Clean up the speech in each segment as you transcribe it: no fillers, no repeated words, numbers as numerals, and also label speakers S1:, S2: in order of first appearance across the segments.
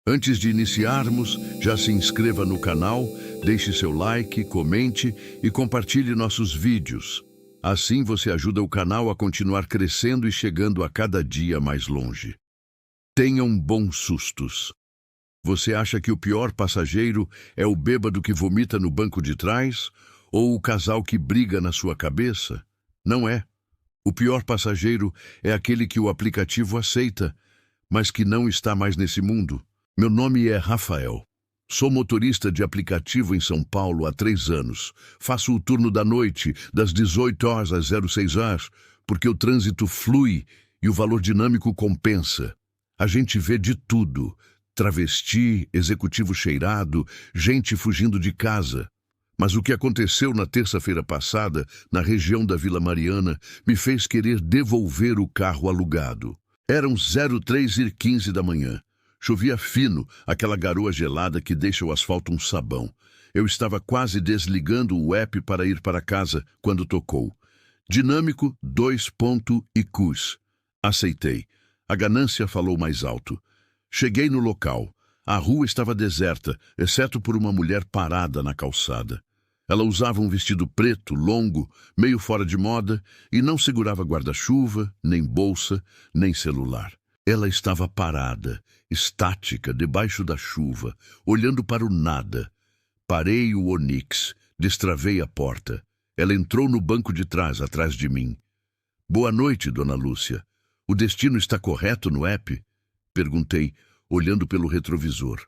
S1: Antes de iniciarmos, já se inscreva no canal, deixe seu like, comente e compartilhe nossos vídeos. Assim você ajuda o canal a continuar crescendo e chegando a cada dia mais longe. Tenham bons sustos. Você acha que o pior passageiro é o bêbado que vomita no banco de trás ou o casal que briga na sua cabeça? Não é. O pior passageiro é aquele que o aplicativo aceita, mas que não está mais nesse mundo. Meu nome é Rafael. Sou motorista de aplicativo em São Paulo há 3 anos. Faço o turno da noite, das 18 horas às 06 horas, porque o trânsito flui e o valor dinâmico compensa. A gente vê de tudo: travesti, executivo cheirado, gente fugindo de casa. Mas o que aconteceu na terça-feira passada, na região da Vila Mariana, me fez querer devolver o carro alugado. Eram 03h15 da manhã. Chovia fino, aquela garoa gelada que deixa o asfalto um sabão. Eu estava quase desligando o app para ir para casa quando tocou. Dinâmico 2 IQs. Aceitei. A ganância falou mais alto. Cheguei no local. A rua estava deserta, exceto por uma mulher parada na calçada. Ela usava um vestido preto, longo, meio fora de moda, e não segurava guarda-chuva, nem bolsa, nem celular. Ela estava parada, estática, debaixo da chuva, olhando para o nada. Parei o Onix, destravei a porta. Ela entrou no banco de trás, atrás de mim. Boa noite, dona Lúcia. O destino está correto no app? Perguntei, olhando pelo retrovisor.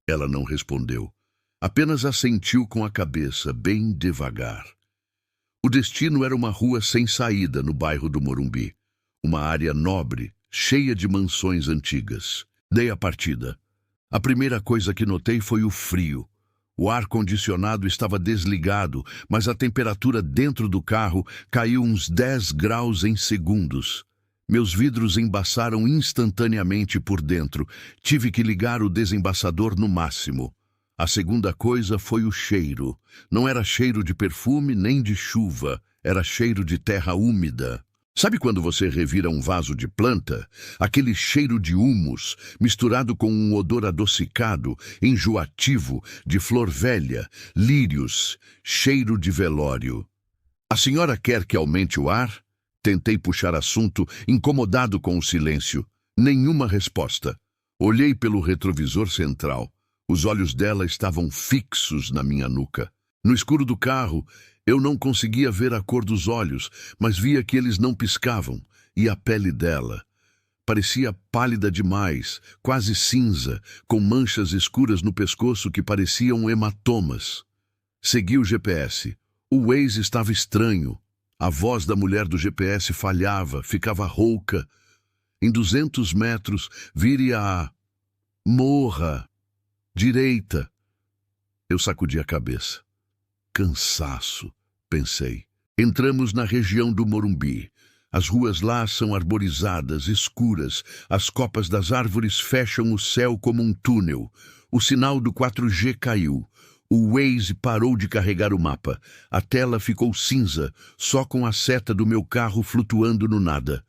S1: Ela não respondeu. Apenas assentiu com a cabeça, bem devagar. O destino era uma rua sem saída no bairro do Morumbi. Uma área nobre, cheia de mansões antigas. Dei a partida. A primeira coisa que notei foi o frio. O ar-condicionado estava desligado, mas a temperatura dentro do carro caiu uns 10 graus em segundos. Meus vidros embaçaram instantaneamente por dentro. Tive que ligar o desembaçador no máximo. A segunda coisa foi o cheiro. Não era cheiro de perfume nem de chuva, era cheiro de terra úmida. Sabe quando você revira um vaso de planta? Aquele cheiro de humus, misturado com um odor adocicado, enjoativo, de flor velha, lírios, cheiro de velório. A senhora quer que aumente o ar? Tentei puxar assunto, incomodado com o silêncio. Nenhuma resposta. Olhei pelo retrovisor central. Os olhos dela estavam fixos na minha nuca. No escuro do carro, eu não conseguia ver a cor dos olhos, mas via que eles não piscavam, e a pele dela parecia pálida demais, quase cinza, com manchas escuras no pescoço que pareciam hematomas. Segui o GPS. O Waze estava estranho. A voz da mulher do GPS falhava, ficava rouca. Em 200 metros, vire a morra. Direita. Eu sacudi a cabeça. Cansaço, pensei. Entramos na região do Morumbi. As ruas lá são arborizadas, escuras. As copas das árvores fecham o céu como um túnel. O sinal do 4G caiu. O Waze parou de carregar o mapa. A tela ficou cinza, só com a seta do meu carro flutuando no nada.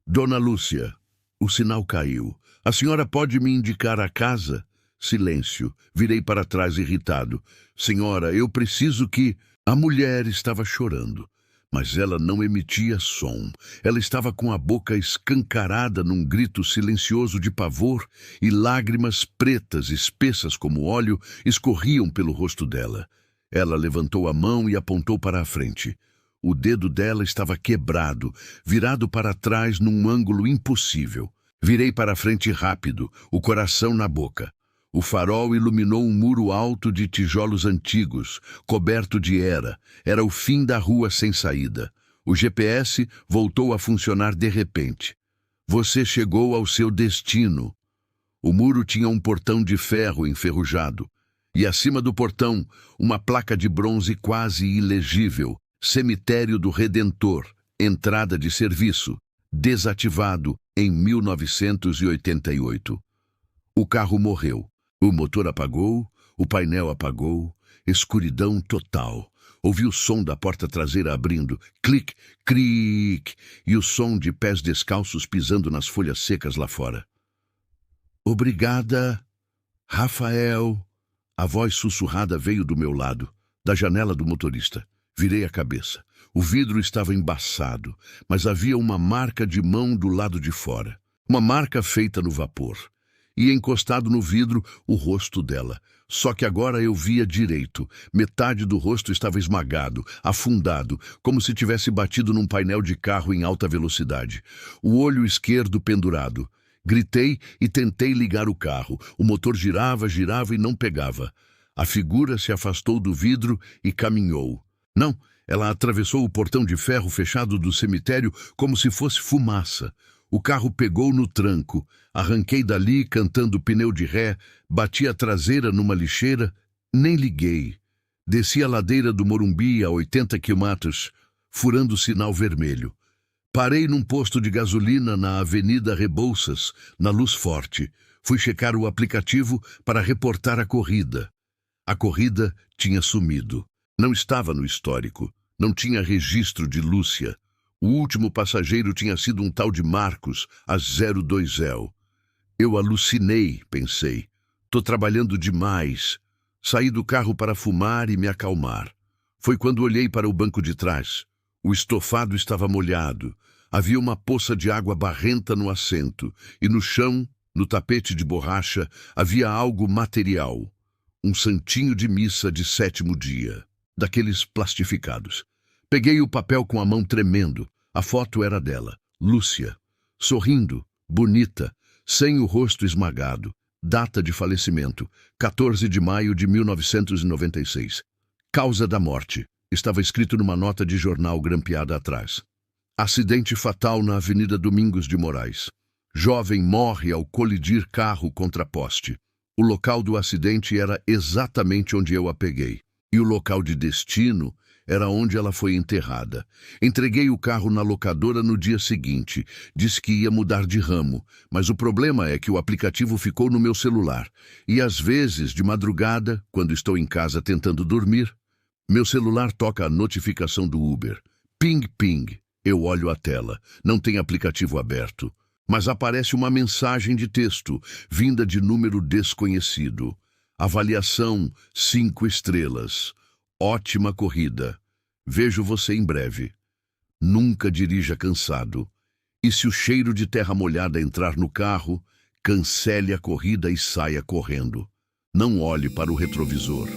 S1: Dona Lúcia, o sinal caiu. A senhora pode me indicar a casa? Silêncio. Virei para trás irritado. Senhora, eu preciso que... A mulher estava chorando, mas ela não emitia som. Ela estava com a boca escancarada num grito silencioso de pavor e lágrimas pretas, espessas como óleo, escorriam pelo rosto dela. Ela levantou a mão e apontou para a frente. O dedo dela estava quebrado, virado para trás num ângulo impossível. Virei para a frente rápido, o coração na boca. O farol iluminou um muro alto de tijolos antigos, coberto de era. Era o fim da rua sem saída. O GPS voltou a funcionar de repente. Você chegou ao seu destino. O muro tinha um portão de ferro enferrujado. E acima do portão, uma placa de bronze quase ilegível. Cemitério do Redentor. Entrada de serviço. Desativado em 1988. O carro morreu. O motor apagou, o painel apagou, escuridão total. Ouvi o som da porta traseira abrindo, clique, crique, e o som de pés descalços pisando nas folhas secas lá fora. Obrigada, Rafael. A voz sussurrada veio do meu lado, da janela do motorista. Virei a cabeça. O vidro estava embaçado, mas havia uma marca de mão do lado de fora. Uma marca feita no vapor. E encostado no vidro, o rosto dela. Só que agora eu via direito. Metade do rosto estava esmagado, afundado, como se tivesse batido num painel de carro em alta velocidade. O olho esquerdo pendurado. Gritei e tentei ligar o carro. O motor girava, girava e não pegava. A figura se afastou do vidro e caminhou. Não, ela atravessou o portão de ferro fechado do cemitério como se fosse fumaça. O carro pegou no tranco. Arranquei dali, cantando pneu de ré, bati a traseira numa lixeira, nem liguei. Desci a ladeira do Morumbi a 80 quilômetros, furando o sinal vermelho. Parei num posto de gasolina na Avenida Rebouças, na luz forte. Fui checar o aplicativo para reportar a corrida. A corrida tinha sumido. Não estava no histórico. Não tinha registro de Lúcia. O último passageiro tinha sido um tal de Marcos, a 02El. Eu alucinei, pensei. Tô trabalhando demais. Saí do carro para fumar e me acalmar. Foi quando olhei para o banco de trás. O estofado estava molhado. Havia uma poça de água barrenta no assento. E no chão, no tapete de borracha, havia algo material. Um santinho de missa de 7º dia. Daqueles plastificados. Peguei o papel com a mão tremendo. A foto era dela, Lúcia. Sorrindo, bonita, sem o rosto esmagado. Data de falecimento, 14 de maio de 1996. Causa da morte. Estava escrito numa nota de jornal grampeada atrás. Acidente fatal na Avenida Domingos de Moraes. Jovem morre ao colidir carro contra poste. O local do acidente era exatamente onde eu a peguei. E o local de destino era onde ela foi enterrada. Entreguei o carro na locadora no dia seguinte. Disse que ia mudar de ramo. Mas o problema é que o aplicativo ficou no meu celular. E às vezes, de madrugada, quando estou em casa tentando dormir, meu celular toca a notificação do Uber. Ping, ping. Eu olho a tela. Não tem aplicativo aberto. Mas aparece uma mensagem de texto, vinda de número desconhecido. Avaliação 5 estrelas. Ótima corrida. Vejo você em breve. Nunca dirija cansado. E se o cheiro de terra molhada entrar no carro, cancele a corrida e saia correndo. Não olhe para o retrovisor.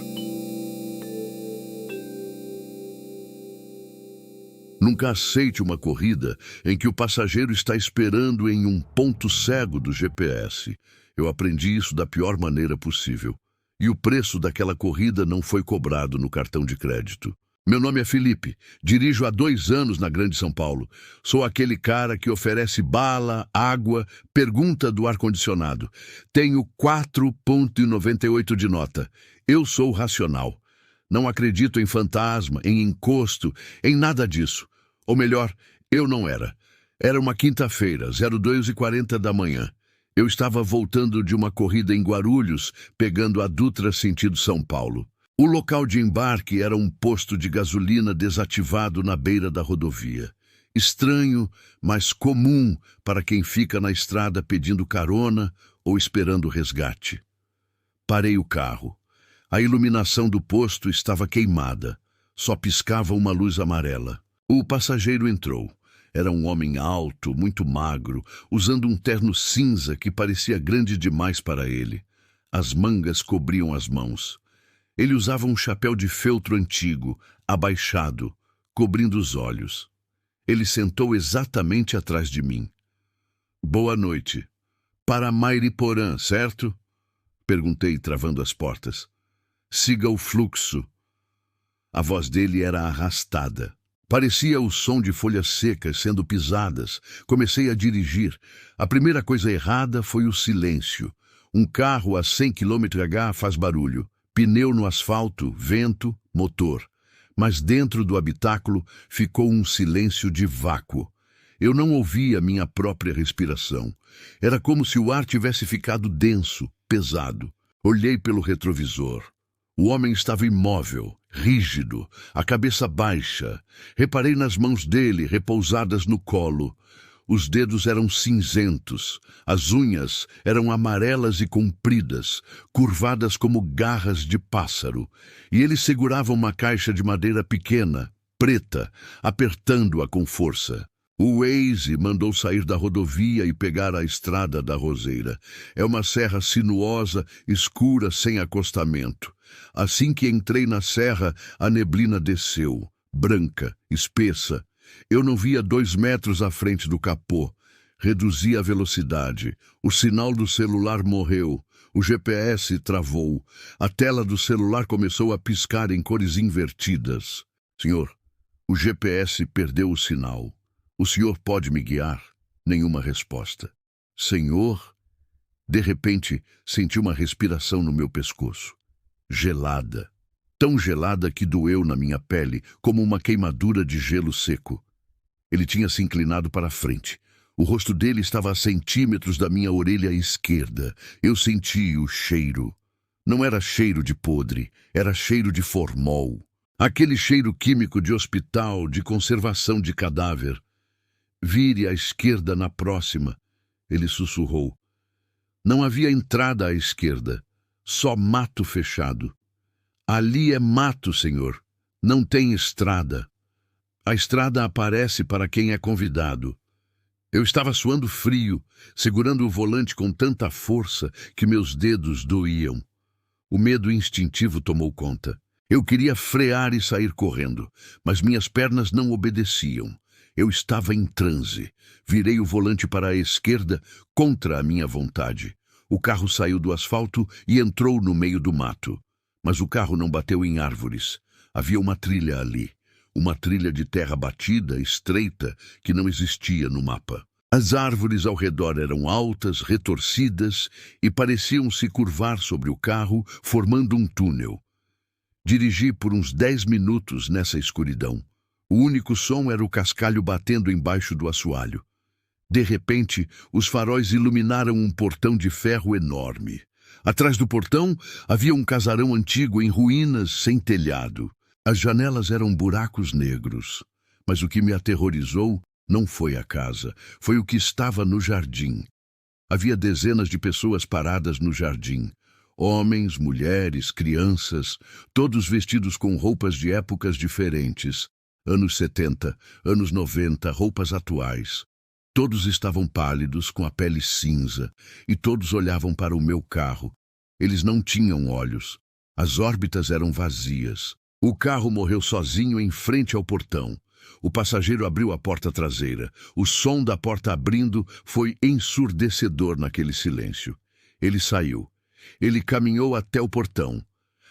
S1: Nunca aceite uma corrida em que o passageiro está esperando em um ponto cego do GPS. Eu aprendi isso da pior maneira possível. E o preço daquela corrida não foi cobrado no cartão de crédito. Meu nome é Felipe. Dirijo há 2 anos na Grande São Paulo. Sou aquele cara que oferece bala, água, pergunta do ar-condicionado. Tenho 4,98 de nota. Eu sou racional. Não acredito em fantasma, em encosto, em nada disso. Ou melhor, eu não era. Era uma quinta-feira, 02h40 da manhã. Eu estava voltando de uma corrida em Guarulhos, pegando a Dutra sentido São Paulo. O local de embarque era um posto de gasolina desativado na beira da rodovia. Estranho, mas comum para quem fica na estrada pedindo carona ou esperando resgate. Parei o carro. A iluminação do posto estava queimada. Só piscava uma luz amarela. O passageiro entrou. Era um homem alto, muito magro, usando um terno cinza que parecia grande demais para ele. As mangas cobriam as mãos. Ele usava um chapéu de feltro antigo, abaixado, cobrindo os olhos. Ele sentou exatamente atrás de mim. Boa noite. Para Mairiporã, certo? Perguntei, travando as portas. Siga o fluxo. A voz dele era arrastada. Parecia o som de folhas secas sendo pisadas. Comecei a dirigir. A primeira coisa errada foi o silêncio. Um carro a 100 km/h faz barulho. Pneu no asfalto, vento, motor. Mas dentro do habitáculo ficou um silêncio de vácuo. Eu não ouvia minha própria respiração. Era como se o ar tivesse ficado denso, pesado. Olhei pelo retrovisor. O homem estava imóvel, rígido, a cabeça baixa. Reparei nas mãos dele, repousadas no colo. Os dedos eram cinzentos, as unhas eram amarelas e compridas, curvadas como garras de pássaro, e ele segurava uma caixa de madeira pequena, preta, apertando-a com força. O Waze mandou sair da rodovia e pegar a estrada da Roseira. É uma serra sinuosa, escura, sem acostamento. Assim que entrei na serra, a neblina desceu, branca, espessa. Eu não via 2 metros à frente do capô. Reduzi a velocidade. O sinal do celular morreu. O GPS travou. A tela do celular começou a piscar em cores invertidas. Senhor, o GPS perdeu o sinal. O senhor pode me guiar? Nenhuma resposta. Senhor? De repente, senti uma respiração no meu pescoço. Gelada. Tão gelada que doeu na minha pele, como uma queimadura de gelo seco. Ele tinha se inclinado para a frente. O rosto dele estava a centímetros da minha orelha esquerda. Eu senti o cheiro. Não era cheiro de podre, era cheiro de formol. Aquele cheiro químico de hospital, de conservação de cadáver. Vire à esquerda na próxima, ele sussurrou. Não havia entrada à esquerda, só mato fechado. Ali é mato, senhor. Não tem estrada. A estrada aparece para quem é convidado. Eu estava suando frio, segurando o volante com tanta força que meus dedos doíam. O medo instintivo tomou conta. Eu queria frear e sair correndo, mas minhas pernas não obedeciam. Eu estava em transe. Virei o volante para a esquerda contra a minha vontade. O carro saiu do asfalto e entrou no meio do mato. Mas o carro não bateu em árvores. Havia uma trilha ali. Uma trilha de terra batida, estreita, que não existia no mapa. As árvores ao redor eram altas, retorcidas e pareciam se curvar sobre o carro, formando um túnel. Dirigi por uns 10 minutos nessa escuridão. O único som era o cascalho batendo embaixo do assoalho. De repente, os faróis iluminaram um portão de ferro enorme. Atrás do portão havia um casarão antigo em ruínas, sem telhado. As janelas eram buracos negros. Mas o que me aterrorizou não foi a casa, foi o que estava no jardim. Havia dezenas de pessoas paradas no jardim. Homens, mulheres, crianças, todos vestidos com roupas de épocas diferentes. Anos 70, anos 90, roupas atuais. Todos estavam pálidos, com a pele cinza, e todos olhavam para o meu carro. Eles não tinham olhos. As órbitas eram vazias. O carro morreu sozinho em frente ao portão. O passageiro abriu a porta traseira. O som da porta abrindo foi ensurdecedor naquele silêncio. Ele saiu. Ele caminhou até o portão.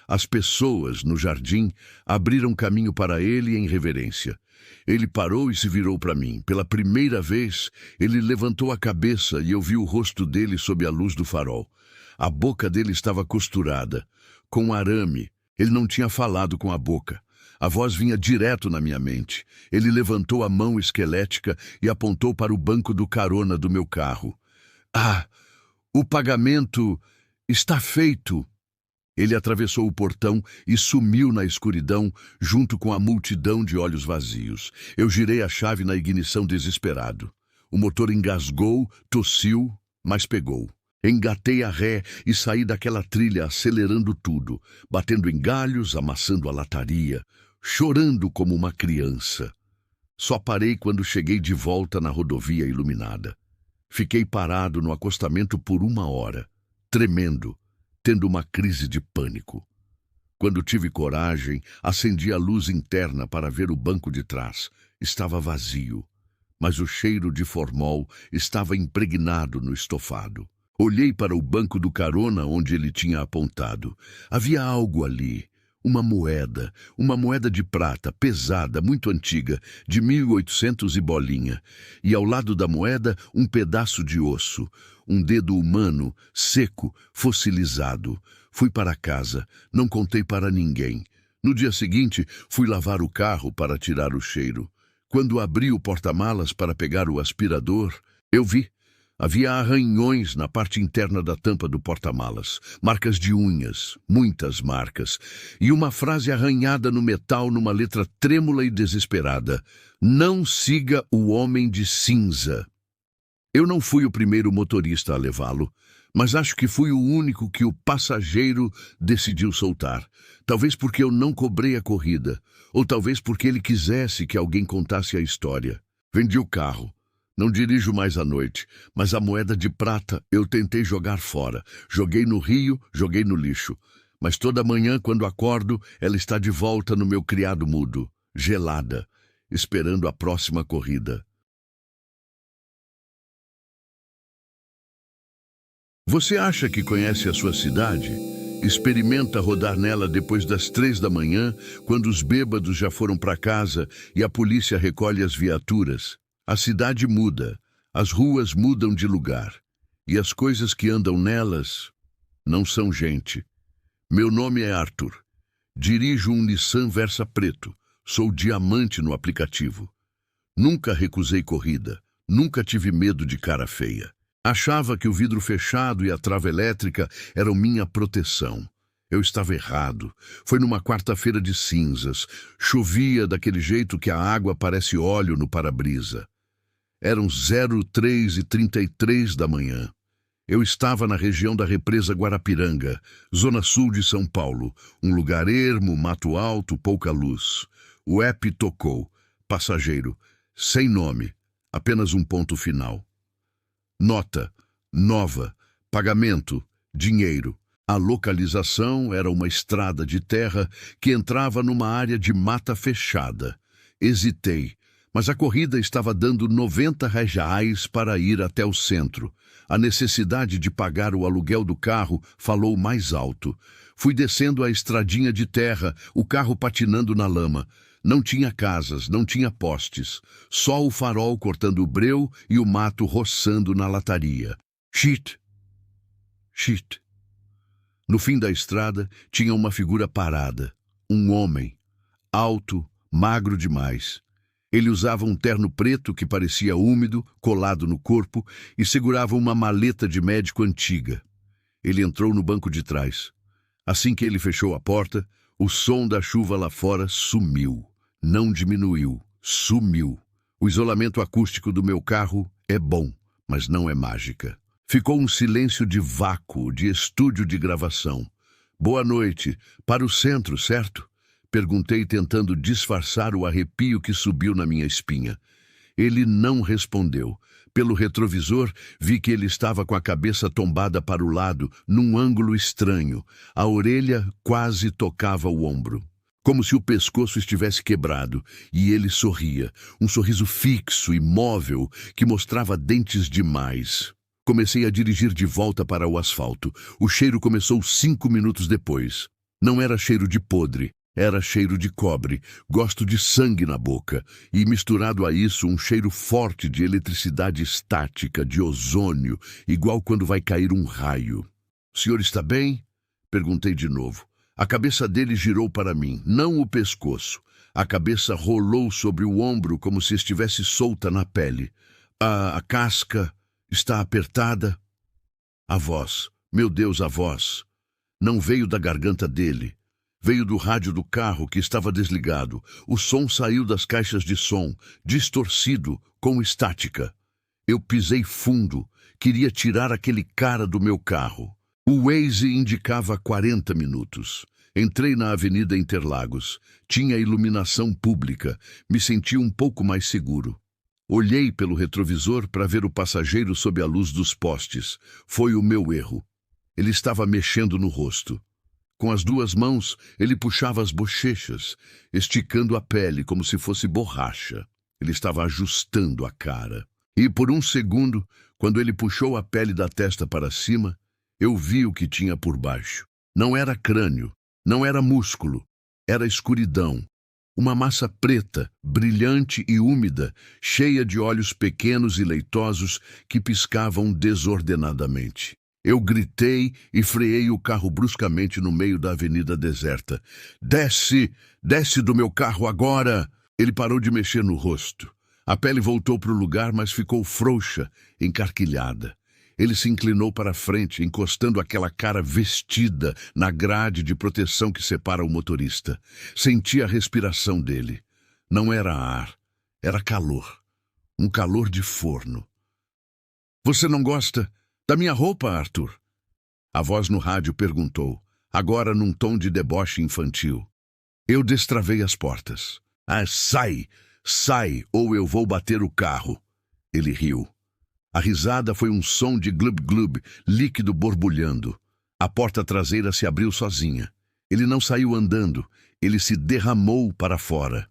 S1: As pessoas no jardim abriram caminho para ele em reverência. Ele parou e se virou para mim. Pela primeira vez, ele levantou a cabeça e eu vi o rosto dele sob a luz do farol. A boca dele estava costurada, com arame. Ele não tinha falado com a boca. A voz vinha direto na minha mente. Ele levantou a mão esquelética e apontou para o banco do carona do meu carro. Ah, o pagamento está feito! Ele atravessou o portão e sumiu na escuridão, junto com a multidão de olhos vazios. Eu girei a chave na ignição desesperado. O motor engasgou, tossiu, mas pegou. Engatei a ré e saí daquela trilha acelerando tudo, batendo em galhos, amassando a lataria, chorando como uma criança. Só parei quando cheguei de volta na rodovia iluminada. Fiquei parado no acostamento por 1 hora, tremendo, tendo uma crise de pânico. Quando tive coragem, acendi a luz interna para ver o banco de trás. Estava vazio, mas o cheiro de formol estava impregnado no estofado. Olhei para o banco do carona onde ele tinha apontado. Havia algo ali, uma moeda de prata, pesada, muito antiga, de 1800 e bolinha. E ao lado da moeda, um pedaço de osso, um dedo humano, seco, fossilizado. Fui para casa, não contei para ninguém. No dia seguinte, fui lavar o carro para tirar o cheiro. Quando abri o porta-malas para pegar o aspirador, eu vi. Havia arranhões na parte interna da tampa do porta-malas, marcas de unhas, muitas marcas, e uma frase arranhada no metal numa letra trêmula e desesperada: "Não siga o homem de cinza." Eu não fui o primeiro motorista a levá-lo, mas acho que fui o único que o passageiro decidiu soltar. Talvez porque eu não cobrei a corrida, ou talvez porque ele quisesse que alguém contasse a história. Vendi o carro. Não dirijo mais à noite, mas a moeda de prata eu tentei jogar fora. Joguei no rio, joguei no lixo. Mas toda manhã, quando acordo, ela está de volta no meu criado mudo, gelada, esperando a próxima corrida. Você acha que conhece a sua cidade? Experimenta rodar nela depois das 3 da manhã, quando os bêbados já foram para casa e a polícia recolhe as viaturas. A cidade muda, as ruas mudam de lugar, e as coisas que andam nelas não são gente. Meu nome é Arthur. Dirijo um Nissan Versa preto. Sou diamante no aplicativo. Nunca recusei corrida, nunca tive medo de cara feia. Achava que o vidro fechado e a trava elétrica eram minha proteção. Eu estava errado. Foi numa quarta-feira de cinzas. Chovia daquele jeito que a água parece óleo no para-brisa. Eram 03h33 da manhã. Eu estava na região da represa Guarapiranga, zona sul de São Paulo, um lugar ermo, mato alto, pouca luz. O app tocou. Passageiro. Sem nome. Apenas um ponto final. Nota. Nova. Pagamento. Dinheiro. A localização era uma estrada de terra que entrava numa área de mata fechada. Hesitei, mas a corrida estava dando R$ 90 para ir até o centro. A necessidade de pagar o aluguel do carro falou mais alto. Fui descendo a estradinha de terra, o carro patinando na lama. Não tinha casas, não tinha postes. Só o farol cortando o breu e o mato roçando na lataria. Shit! Shit! No fim da estrada, tinha uma figura parada. Um homem. Alto, magro demais. Ele usava um terno preto que parecia úmido, colado no corpo, e segurava uma maleta de médico antiga. Ele entrou no banco de trás. Assim que ele fechou a porta, o som da chuva lá fora sumiu. Não diminuiu, sumiu. O isolamento acústico do meu carro é bom, mas não é mágica. Ficou um silêncio de vácuo, de estúdio de gravação. Boa noite. Para o centro, certo? Perguntei, tentando disfarçar o arrepio que subiu na minha espinha. Ele não respondeu. Pelo retrovisor, vi que ele estava com a cabeça tombada para o lado, num ângulo estranho. A orelha quase tocava o ombro, como se o pescoço estivesse quebrado, e ele sorria, um sorriso fixo, imóvel, que mostrava dentes demais. Comecei a dirigir de volta para o asfalto. O cheiro começou 5 minutos depois. Não era cheiro de podre. Era cheiro de cobre, gosto de sangue na boca, e misturado a isso um cheiro forte de eletricidade estática, de ozônio, igual quando vai cair um raio. "O senhor está bem?" Perguntei de novo. A cabeça dele girou para mim, não o pescoço. A cabeça rolou sobre o ombro como se estivesse solta na pele. A casca está apertada. A voz, meu Deus, a voz, não veio da garganta dele. Veio do rádio do carro que estava desligado. O som saiu das caixas de som, distorcido, com estática. Eu pisei fundo, queria tirar aquele cara do meu carro. O Waze indicava 40 minutos. Entrei na Avenida Interlagos. Tinha iluminação pública. Me senti um pouco mais seguro. Olhei pelo retrovisor para ver o passageiro sob a luz dos postes. Foi o meu erro. Ele estava mexendo no rosto. Com as 2 mãos, ele puxava as bochechas, esticando a pele como se fosse borracha. Ele estava ajustando a cara. E por um segundo, quando ele puxou a pele da testa para cima, eu vi o que tinha por baixo. Não era crânio, não era músculo, era escuridão. Uma massa preta, brilhante e úmida, cheia de olhos pequenos e leitosos que piscavam desordenadamente. Eu gritei e freei o carro bruscamente no meio da avenida deserta. "Desce! Desce do meu carro agora!" Ele parou de mexer no rosto. A pele voltou para o lugar, mas ficou frouxa, encarquilhada. Ele se inclinou para a frente, encostando aquela cara vestida na grade de proteção que separa o motorista. Senti a respiração dele. Não era ar, era calor. Um calor de forno. Você não gosta da minha roupa, Arthur? A voz no rádio perguntou, agora num tom de deboche infantil. Eu destravei as portas. Ah, sai! Sai, ou eu vou bater o carro. Ele riu. A risada foi um som de glub-glub, líquido borbulhando. A porta traseira se abriu sozinha. Ele não saiu andando, ele se derramou para fora.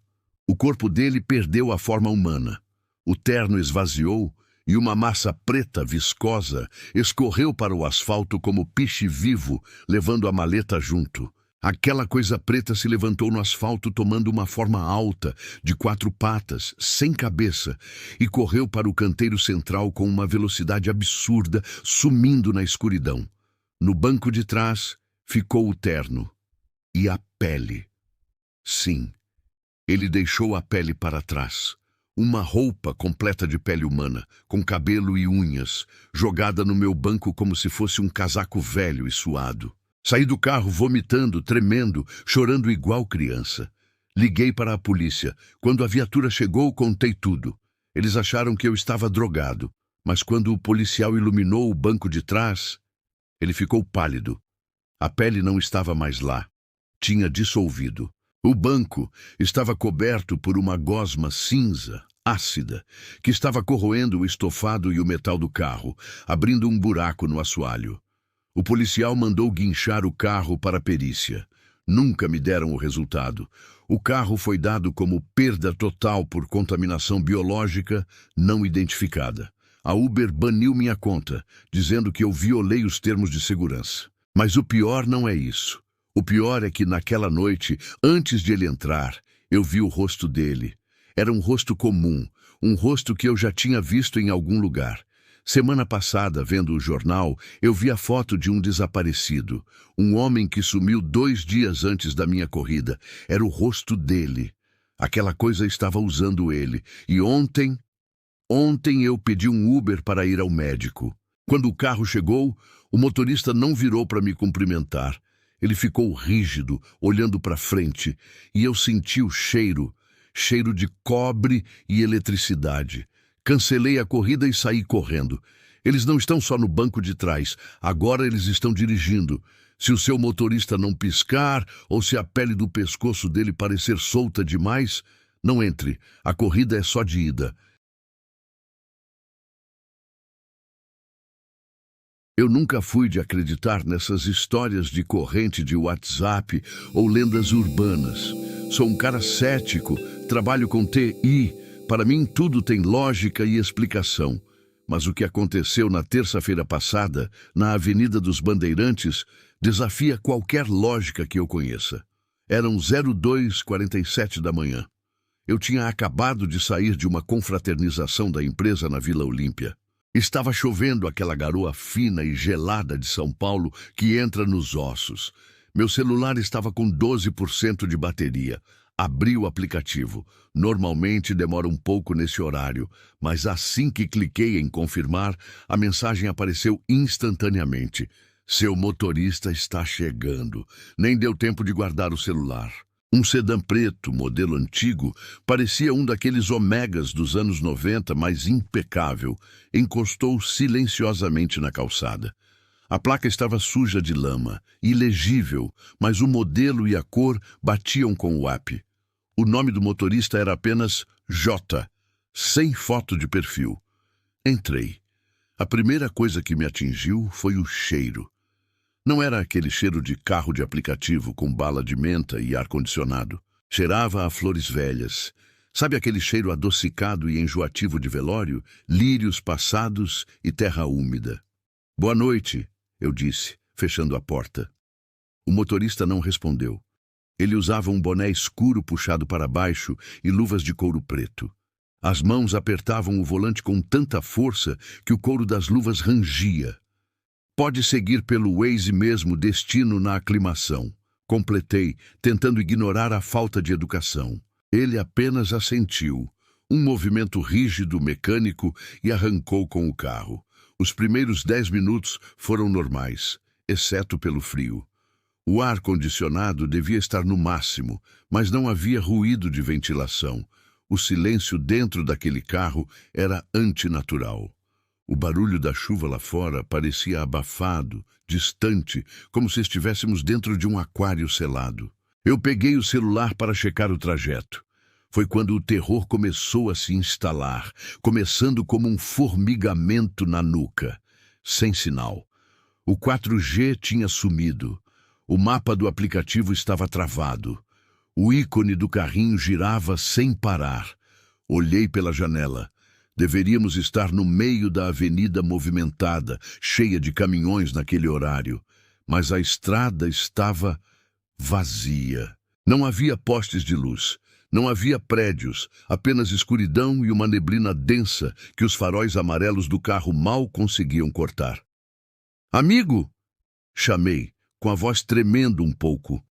S1: O corpo dele perdeu a forma humana. O terno esvaziou e uma massa preta viscosa escorreu para o asfalto como piche vivo, levando a maleta junto. Aquela coisa preta se levantou no asfalto tomando uma forma alta, de 4 patas, sem cabeça, e correu para o canteiro central com uma velocidade absurda, sumindo na escuridão. No banco de trás ficou o terno e a pele. Sim, ele deixou a pele para trás. Uma roupa completa de pele humana, com cabelo e unhas, jogada no meu banco como se fosse um casaco velho e suado. Saí do carro vomitando, tremendo, chorando igual criança. Liguei para a polícia. Quando a viatura chegou, contei tudo. Eles acharam que eu estava drogado, mas quando o policial iluminou o banco de trás, ele ficou pálido. A pele não estava mais lá. Tinha dissolvido. O banco estava coberto por uma gosma cinza, ácida, que estava corroendo o estofado e o metal do carro, abrindo um buraco no assoalho. O policial mandou guinchar o carro para a perícia. Nunca me deram o resultado. O carro foi dado como perda total por contaminação biológica não identificada. A Uber baniu minha conta, dizendo que eu violei os termos de segurança. Mas o pior não é isso. O pior é que naquela noite, antes de ele entrar, eu vi o rosto dele. Era um rosto comum, um rosto que eu já tinha visto em algum lugar. Semana passada, vendo o jornal, eu vi a foto de um desaparecido. Um homem que sumiu 2 dias antes da minha corrida. Era o rosto dele. Aquela coisa estava usando ele. E ontem eu pedi um Uber para ir ao médico. Quando o carro chegou, o motorista não virou para me cumprimentar. Ele ficou rígido, olhando para frente, e eu senti o cheiro de cobre e eletricidade. Cancelei a corrida e saí correndo. Eles não estão só no banco de trás, agora eles estão dirigindo. Se o seu motorista não piscar, ou se a pele do pescoço dele parecer solta demais, não entre, a corrida é só de ida. Eu nunca fui de acreditar nessas histórias de corrente de WhatsApp ou lendas urbanas. Sou um cara cético, trabalho com TI. Para mim tudo tem lógica e explicação. Mas o que aconteceu na terça-feira passada, na Avenida dos Bandeirantes, desafia qualquer lógica que eu conheça. Eram 02h47 da manhã. Eu tinha acabado de sair de uma confraternização da empresa na Vila Olímpia. Estava chovendo aquela garoa fina e gelada de São Paulo que entra nos ossos. Meu celular estava com 12% de bateria. Abri o aplicativo. Normalmente demora um pouco nesse horário, mas assim que cliquei em confirmar, a mensagem apareceu instantaneamente. Seu motorista está chegando. Nem deu tempo de guardar o celular. Um sedã preto, modelo antigo, parecia um daqueles Omegas dos anos 90, mas impecável, encostou silenciosamente na calçada. A placa estava suja de lama, ilegível, mas o modelo e a cor batiam com o app. O nome do motorista era apenas J, sem foto de perfil. Entrei. A primeira coisa que me atingiu foi o cheiro. Não era aquele cheiro de carro de aplicativo com bala de menta e ar-condicionado. Cheirava a flores velhas. Sabe aquele cheiro adocicado e enjoativo de velório? Lírios passados e terra úmida. Boa noite, eu disse, fechando a porta. O motorista não respondeu. Ele usava um boné escuro puxado para baixo e luvas de couro preto. As mãos apertavam o volante com tanta força que o couro das luvas rangia. Pode seguir pelo Waze mesmo, destino na aclimação. Completei, tentando ignorar a falta de educação. Ele apenas assentiu. Um movimento rígido, mecânico, e arrancou com o carro. Os primeiros 10 minutos foram normais, exceto pelo frio. O ar-condicionado devia estar no máximo, mas não havia ruído de ventilação. O silêncio dentro daquele carro era antinatural. O barulho da chuva lá fora parecia abafado, distante, como se estivéssemos dentro de um aquário selado. Eu peguei o celular para checar o trajeto. Foi quando o terror começou a se instalar, começando como um formigamento na nuca. Sem sinal. O 4G tinha sumido. O mapa do aplicativo estava travado. O ícone do carrinho girava sem parar. Olhei pela janela. Deveríamos estar no meio da avenida movimentada, cheia de caminhões naquele horário. Mas a estrada estava vazia. Não havia postes de luz. Não havia prédios, apenas escuridão e uma neblina densa que os faróis amarelos do carro mal conseguiam cortar. "Amigo!" chamei, com a voz tremendo um pouco.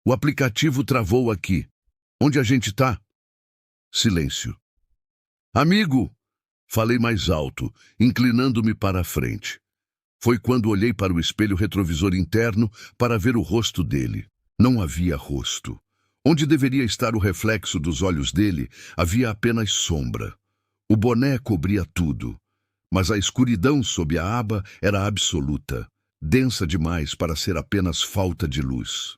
S1: "O aplicativo travou aqui. Onde a gente tá?" Silêncio. "Amigo!" falei mais alto, inclinando-me para a frente. Foi quando olhei para o espelho retrovisor interno para ver o rosto dele. Não havia rosto. Onde deveria estar o reflexo dos olhos dele, havia apenas sombra. O boné cobria tudo, mas a escuridão sob a aba era absoluta, densa demais para ser apenas falta de luz.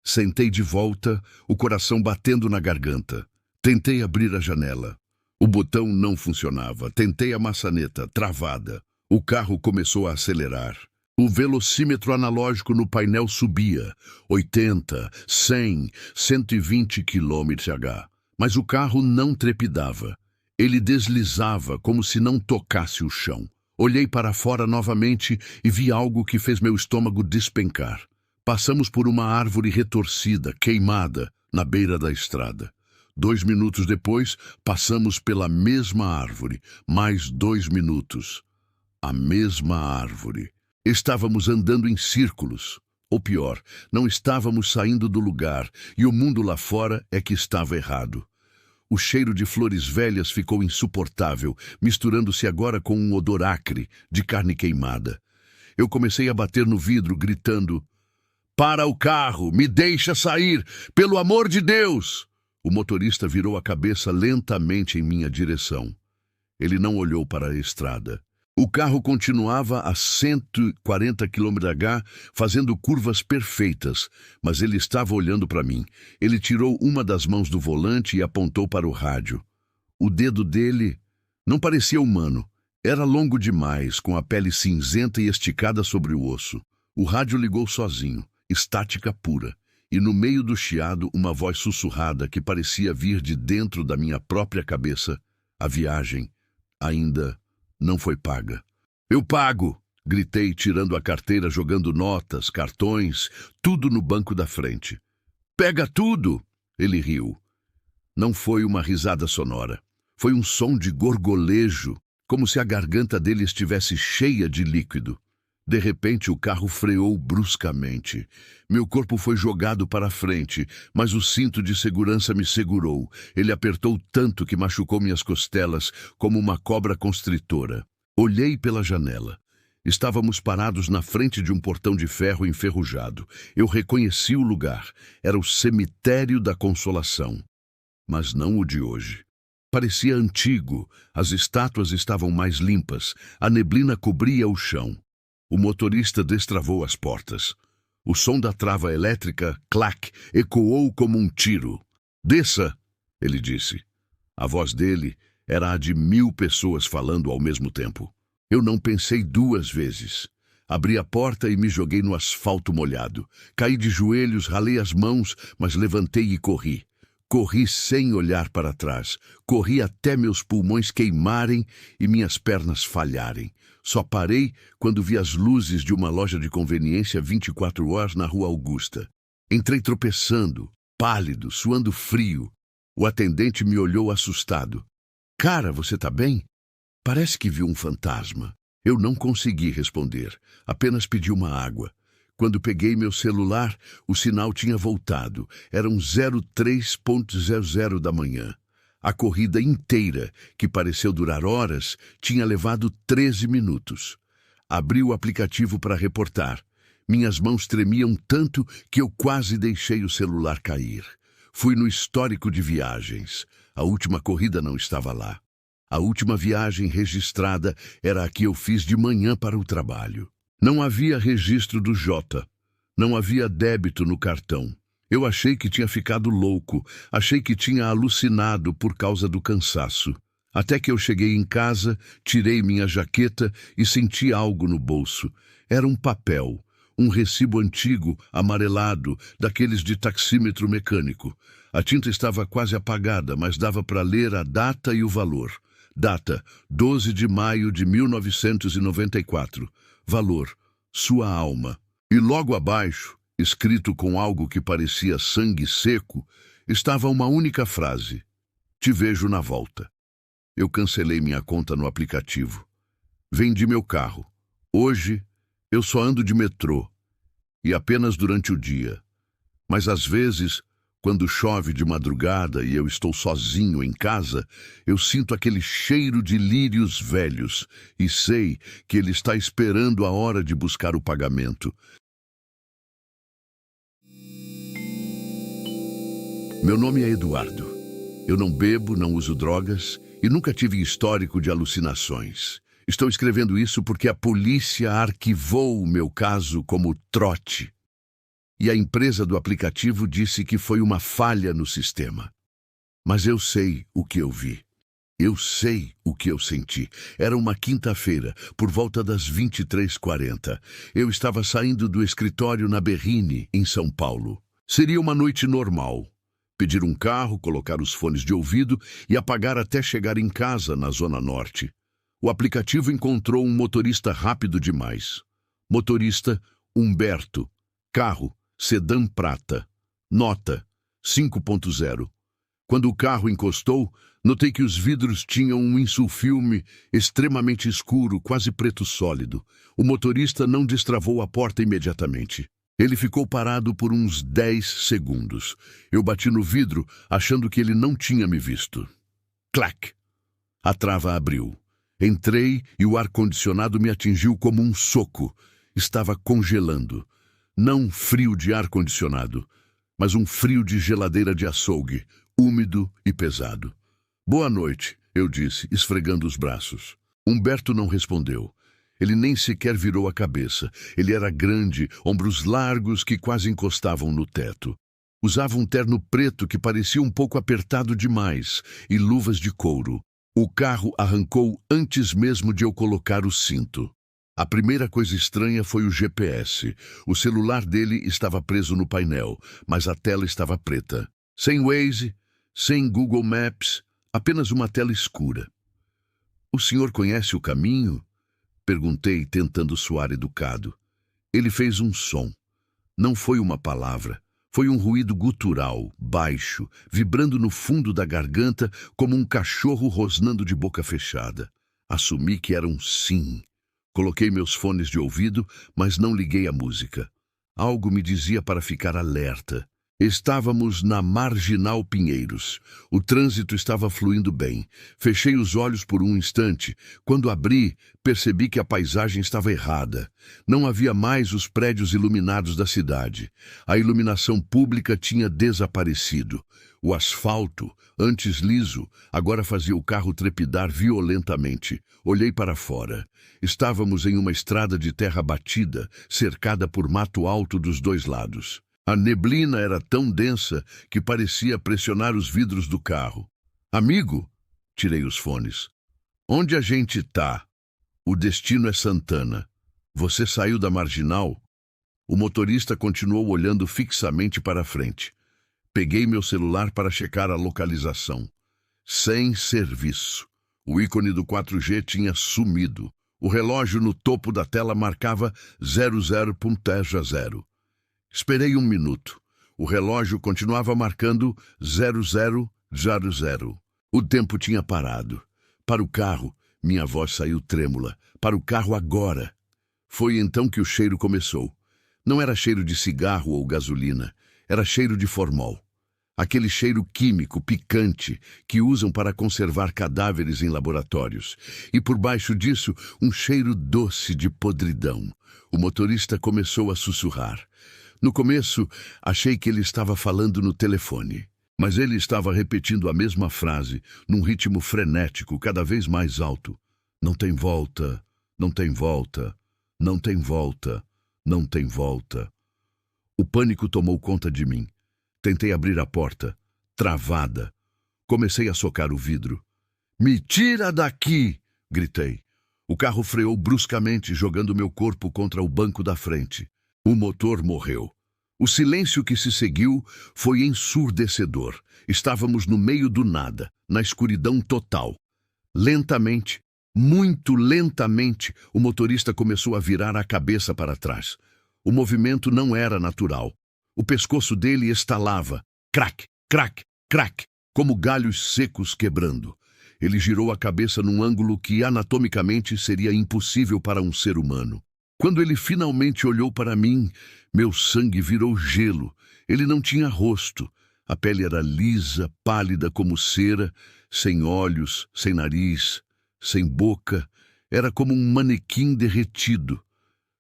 S1: Sentei de volta, o coração batendo na garganta. Tentei abrir a janela. O botão não funcionava. Tentei a maçaneta, travada. O carro começou a acelerar. O velocímetro analógico no painel subia, 80, 100, 120 km/h. Mas o carro não trepidava. Ele deslizava como se não tocasse o chão. Olhei para fora novamente e vi algo que fez meu estômago despencar. Passamos por uma árvore retorcida, queimada, na beira da estrada. 2 minutos depois, passamos pela mesma árvore. Mais 2 minutos. A mesma árvore. Estávamos andando em círculos. Ou pior, não estávamos saindo do lugar, e o mundo lá fora é que estava errado. O cheiro de flores velhas ficou insuportável, misturando-se agora com um odor acre, de carne queimada. Eu comecei a bater no vidro, gritando: "Para o carro! Me deixa sair! Pelo amor de Deus!" O motorista virou a cabeça lentamente em minha direção. Ele não olhou para a estrada. O carro continuava a 140 km/h, fazendo curvas perfeitas, mas ele estava olhando para mim. Ele tirou uma das mãos do volante e apontou para o rádio. O dedo dele não parecia humano. Era longo demais, com a pele cinzenta e esticada sobre o osso. O rádio ligou sozinho, estática pura, e no meio do chiado uma voz sussurrada que parecia vir de dentro da minha própria cabeça. A viagem ainda não foi paga. "Eu pago!" gritei, tirando a carteira, jogando notas, cartões, tudo no banco da frente. "Pega tudo!" Ele riu. Não foi uma risada sonora. Foi um som de gorgolejo, como se a garganta dele estivesse cheia de líquido. De repente, o carro freou bruscamente. Meu corpo foi jogado para frente, mas o cinto de segurança me segurou. Ele apertou tanto que machucou minhas costelas, como uma cobra constritora. Olhei pela janela. Estávamos parados na frente de um portão de ferro enferrujado. Eu reconheci o lugar. Era o cemitério da Consolação. Mas não o de hoje. Parecia antigo. As estátuas estavam mais limpas. A neblina cobria o chão. O motorista destravou as portas. O som da trava elétrica, clac, ecoou como um tiro. "Desça!" ele disse. A voz dele era a de 1000 pessoas falando ao mesmo tempo. Eu não pensei 2 vezes. Abri a porta e me joguei no asfalto molhado. Caí de joelhos, ralei as mãos, mas levantei e corri. Corri sem olhar para trás. Corri até meus pulmões queimarem e minhas pernas falharem. Só parei quando vi as luzes de uma loja de conveniência 24 horas na Rua Augusta. Entrei tropeçando, pálido, suando frio. O atendente me olhou assustado. "Cara, você tá bem? Parece que viu um fantasma." Eu não consegui responder, apenas pedi uma água. Quando peguei meu celular, o sinal tinha voltado. Eram 03:00 da manhã. A corrida inteira, que pareceu durar horas, tinha levado 13 minutos. Abri o aplicativo para reportar. Minhas mãos tremiam tanto que eu quase deixei o celular cair. Fui no histórico de viagens. A última corrida não estava lá. A última viagem registrada era a que eu fiz de manhã para o trabalho. Não havia registro do Jota. Não havia débito no cartão. Eu achei que tinha ficado louco. Achei que tinha alucinado por causa do cansaço. Até que eu cheguei em casa, tirei minha jaqueta e senti algo no bolso. Era um papel, um recibo antigo, amarelado, daqueles de taxímetro mecânico. A tinta estava quase apagada, mas dava para ler a data e o valor. Data, 12 de maio de 1994. Valor, sua alma. E logo abaixo, escrito com algo que parecia sangue seco, estava uma única frase: te vejo na volta. Eu cancelei minha conta no aplicativo. Vendi meu carro. Hoje, eu só ando de metrô. E apenas durante o dia. Mas às vezes, quando chove de madrugada e eu estou sozinho em casa, eu sinto aquele cheiro de lírios velhos e sei que ele está esperando a hora de buscar o pagamento. Meu nome é Eduardo. Eu não bebo, não uso drogas e nunca tive histórico de alucinações. Estou escrevendo isso porque a polícia arquivou o meu caso como trote. E a empresa do aplicativo disse que foi uma falha no sistema. Mas eu sei o que eu vi. Eu sei o que eu senti. Era uma quinta-feira, por volta das 23h40. Eu estava saindo do escritório na Berrini, em São Paulo. Seria uma noite normal. Pedir um carro, colocar os fones de ouvido e apagar até chegar em casa, na Zona Norte. O aplicativo encontrou um motorista rápido demais. Motorista Humberto. Carro sedã prata. Nota 5.0. Quando o carro encostou, notei que os vidros tinham um insulfilme extremamente escuro, quase preto sólido. O motorista não destravou a porta imediatamente. Ele ficou parado por uns 10 segundos. Eu bati no vidro, achando que ele não tinha me visto. Clac! A trava abriu. Entrei e o ar-condicionado me atingiu como um soco. Estava congelando. Não frio de ar-condicionado, mas um frio de geladeira de açougue, úmido e pesado. Boa noite, eu disse, esfregando os braços. Humberto não respondeu. Ele nem sequer virou a cabeça. Ele era grande, ombros largos que quase encostavam no teto. Usava um terno preto que parecia um pouco apertado demais e luvas de couro. O carro arrancou antes mesmo de eu colocar o cinto. A primeira coisa estranha foi o GPS. O celular dele estava preso no painel, mas a tela estava preta. Sem Waze, sem Google Maps, apenas uma tela escura. O senhor conhece o caminho? Perguntei, tentando soar educado. Ele fez um som. Não foi uma palavra. Foi um ruído gutural, baixo, vibrando no fundo da garganta como um cachorro rosnando de boca fechada. Assumi que era um sim. Coloquei meus fones de ouvido, mas não liguei a música. Algo me dizia para ficar alerta. Estávamos na Marginal Pinheiros. O trânsito estava fluindo bem. Fechei os olhos por um instante. Quando abri, percebi que a paisagem estava errada. Não havia mais os prédios iluminados da cidade. A iluminação pública tinha desaparecido. O asfalto, antes liso, agora fazia o carro trepidar violentamente. Olhei para fora. Estávamos em uma estrada de terra batida, cercada por mato alto dos dois lados. A neblina era tão densa que parecia pressionar os vidros do carro. Amigo, tirei os fones. Onde a gente tá? O destino é Santana. Você saiu da Marginal? O motorista continuou olhando fixamente para a frente. Peguei meu celular para checar a localização. Sem serviço. O ícone do 4G tinha sumido. O relógio no topo da tela marcava 00.0. Esperei um minuto. O relógio continuava marcando 0000. O tempo tinha parado. Para o carro, minha voz saiu trêmula. Para o carro agora. Foi então que o cheiro começou. Não era cheiro de cigarro ou gasolina. Era cheiro de formol. Aquele cheiro químico, picante, que usam para conservar cadáveres em laboratórios. E por baixo disso, um cheiro doce de podridão. O motorista começou a sussurrar. No começo, achei que ele estava falando no telefone. Mas ele estava repetindo a mesma frase, num ritmo frenético, cada vez mais alto. Não tem volta, não tem volta, não tem volta, não tem volta. O pânico tomou conta de mim. Tentei abrir a porta, travada. Comecei a socar o vidro. Me tira daqui! Gritei. O carro freou bruscamente, jogando meu corpo contra o banco da frente. O motor morreu. O silêncio que se seguiu foi ensurdecedor. Estávamos no meio do nada, na escuridão total. Lentamente, muito lentamente, o motorista começou a virar a cabeça para trás. O movimento não era natural. O pescoço dele estalava. Crac, crac, crac, como galhos secos quebrando. Ele girou a cabeça num ângulo que anatomicamente seria impossível para um ser humano. Quando ele finalmente olhou para mim, meu sangue virou gelo. Ele não tinha rosto. A pele era lisa, pálida como cera, sem olhos, sem nariz, sem boca. Era como um manequim derretido.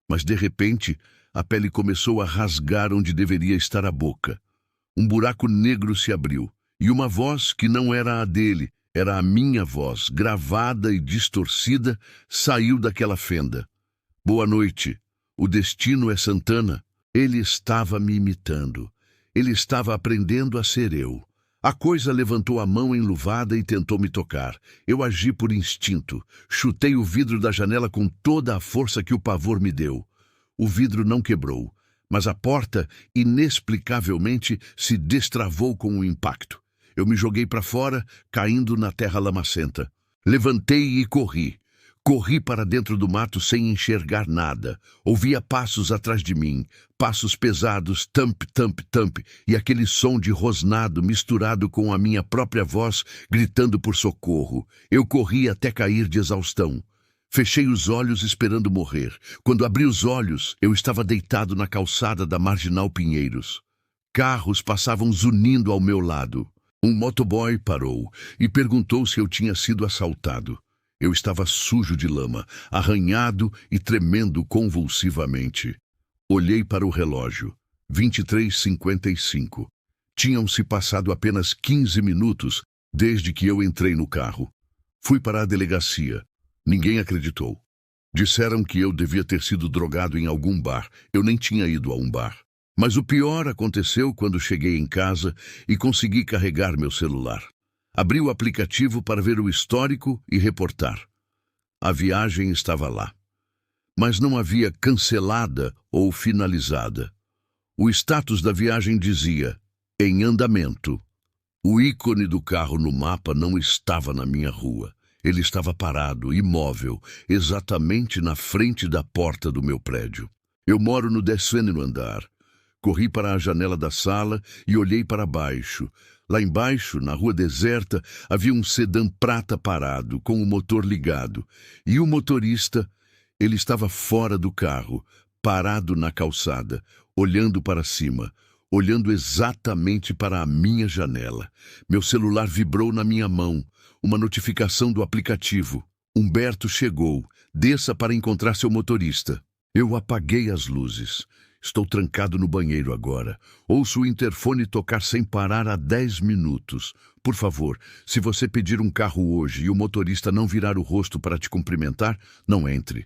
S1: Mas, de repente, a pele começou a rasgar onde deveria estar a boca. Um buraco negro se abriu, e uma voz que não era a dele, era a minha voz, gravada e distorcida, saiu daquela fenda. Boa noite. O destino é Santana. Ele estava me imitando. Ele estava aprendendo a ser eu. A coisa levantou a mão enluvada e tentou me tocar. Eu agi por instinto. Chutei o vidro da janela com toda a força que o pavor me deu. O vidro não quebrou, mas a porta, inexplicavelmente, se destravou com o impacto. Eu me joguei para fora, caindo na terra lamacenta. Levantei e corri. Corri para dentro do mato sem enxergar nada. Ouvia passos atrás de mim, passos pesados, tamp, tamp, tamp, e aquele som de rosnado misturado com a minha própria voz gritando por socorro. Eu corri até cair de exaustão. Fechei os olhos esperando morrer. Quando abri os olhos, eu estava deitado na calçada da Marginal Pinheiros. Carros passavam zunindo ao meu lado. Um motoboy parou e perguntou se eu tinha sido assaltado. Eu estava sujo de lama, arranhado e tremendo convulsivamente. Olhei para o relógio. 23h55. Tinham-se passado apenas 15 minutos desde que eu entrei no carro. Fui para a delegacia. Ninguém acreditou. Disseram que eu devia ter sido drogado em algum bar. Eu nem tinha ido a um bar. Mas o pior aconteceu quando cheguei em casa e consegui carregar meu celular. Abri o aplicativo para ver o histórico e reportar. A viagem estava lá. Mas não havia cancelada ou finalizada. O status da viagem dizia, em andamento. O ícone do carro no mapa não estava na minha rua. Ele estava parado, imóvel, exatamente na frente da porta do meu prédio. Eu moro no 10º andar. Corri para a janela da sala e olhei para baixo. Lá embaixo, na rua deserta, havia um sedã prata parado, com o motor ligado. E o motorista, ele estava fora do carro, parado na calçada, olhando para cima, olhando exatamente para a minha janela. Meu celular vibrou na minha mão. Uma notificação do aplicativo. Humberto chegou. Desça para encontrar seu motorista. Eu apaguei as luzes. Estou trancado no banheiro agora. Ouço o interfone tocar sem parar há 10 minutos. Por favor, se você pedir um carro hoje e o motorista não virar o rosto para te cumprimentar, não entre.